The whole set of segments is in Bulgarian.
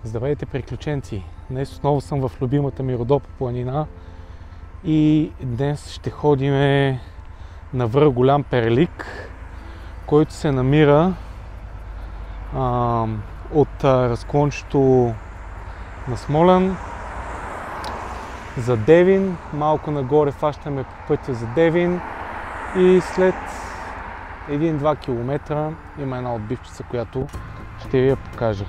Здравейте, приключенци! Днес отново съм в любимата ми Родопа планина и днес ще ходим на връх Голям Перелик, който се намира от разклончето на Смолян за Девин. Малко нагоре фащаме по пътя за Девин и след 1-2 км има една отбивчица, която ще ви я покажа.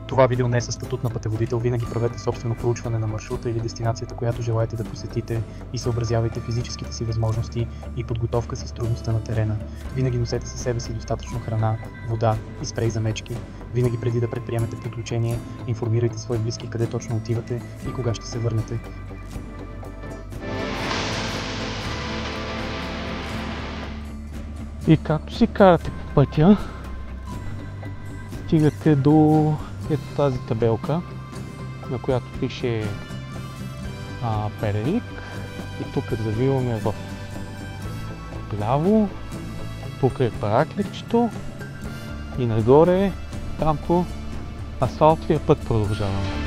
Това видео не е със статут на пътеводител. Винаги правете собствено проучване на маршрута или дестинацията, която желаете да посетите, и съобразявайте физическите си възможности и подготовка с трудността на терена. Винаги носете със себе си достатъчно храна, вода и спрей за мечки. Винаги преди да предприемете приключение, информирайте свои близки къде точно отивате и кога ще се върнете. И както си карате по пътя, стигате до ето тази табелка, на която пише Перелик, и тук завиваме в ляво, тук е параклетчето и нагоре там по асфалтовия път продължаваме.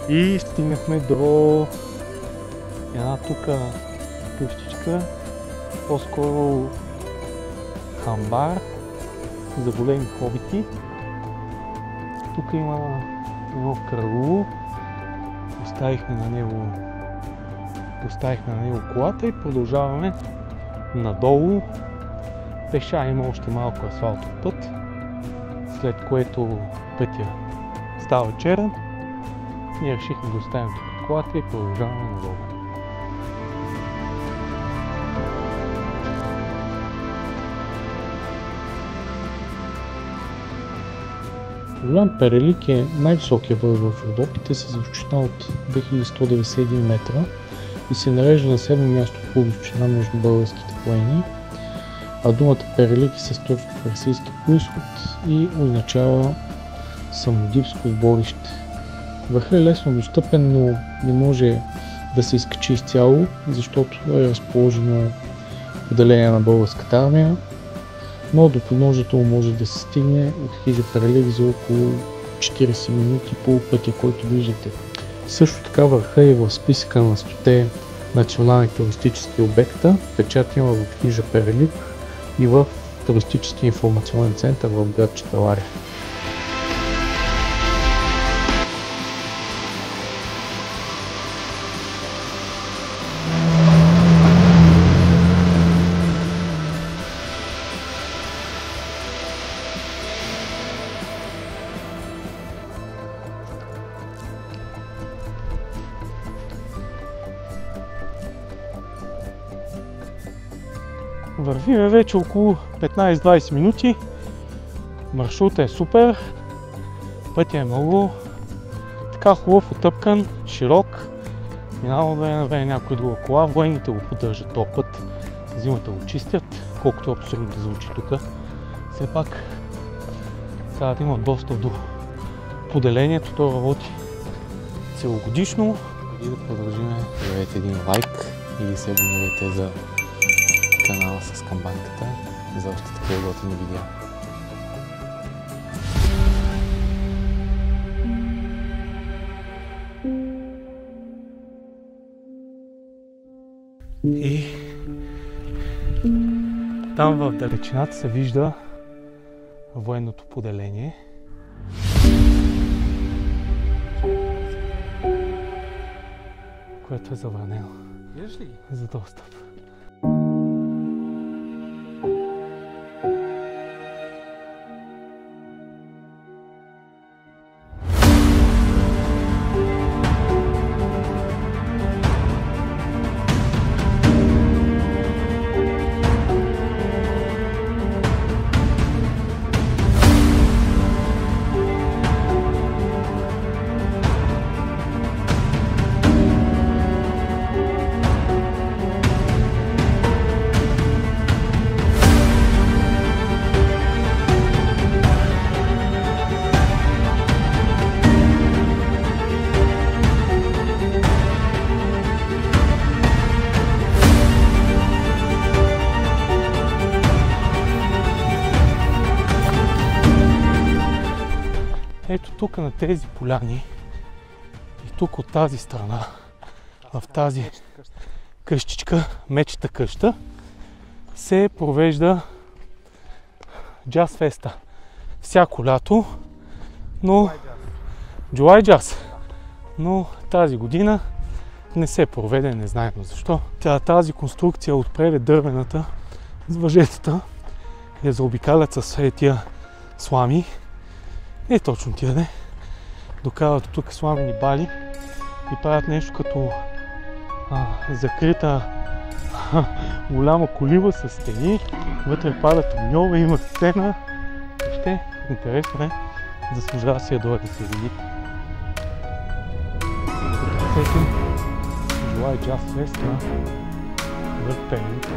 И стигнахме до една тук къщичка, по-скоро хамбар за големи хобити. Тук има едно кръгло, оставихме на него колата и продължаваме надолу. Пеша има още малко асфалтов път, след което пътя става черен. Ние решихме да оставим тук колата и продължаваме надолу. Голям Перелик е най-високия връх в Родопите с височина от 2191 метра и се нарежда на 7 място по височина между българските планини, а думата Перелик е с точно персийски произход и означава самодивско сборище. Върхът е лесно достъпен, но не може да се изкачи изцяло, защото е разположено поделение на българската армия, но до подножието му може да се стигне от хижа Перелик за около 40 минути по пътя, който виждате. Също така върха е в списъка на 100 национални туристически обекта, печат има в хижа Перелик и в туристически информационен център в град Чепеларе. Вървиме вече около 15-20 минути. Маршрутът е супер. Пътя е много така хубав, отъпкан, широк. Минава време на време някой друга кола. Военните го поддържат този път. Зимата го чистят, колкото е абсурдно да звучи тук. Все пак трябва да има достъп до поделението. То работи целогодишно. Преди да продължим, давайте един лайк и се абонирайте за канала с камбанката за още такива готини видеа. И там в далечината се вижда военното поделение. Което е забранено за достъп. Ето тук на тези поляни и тук от тази страна, в тази къщичка, мечета къща, се провежда джаз феста. Всяко лято, но July Jazz. Но тази година не се проведе, не знаем защо. Тази конструкция отпред е дървената с въжетата, я заобикалят с тия слами. Не точно тия, не. Докарат тук сламени бали и правят нещо като закрита голяма колиба с стени. Вътре падат огньове, има сцена. Въобще интересно е. Заслужава си да дойде да се види. Сетим July Jazz Fest на Перник.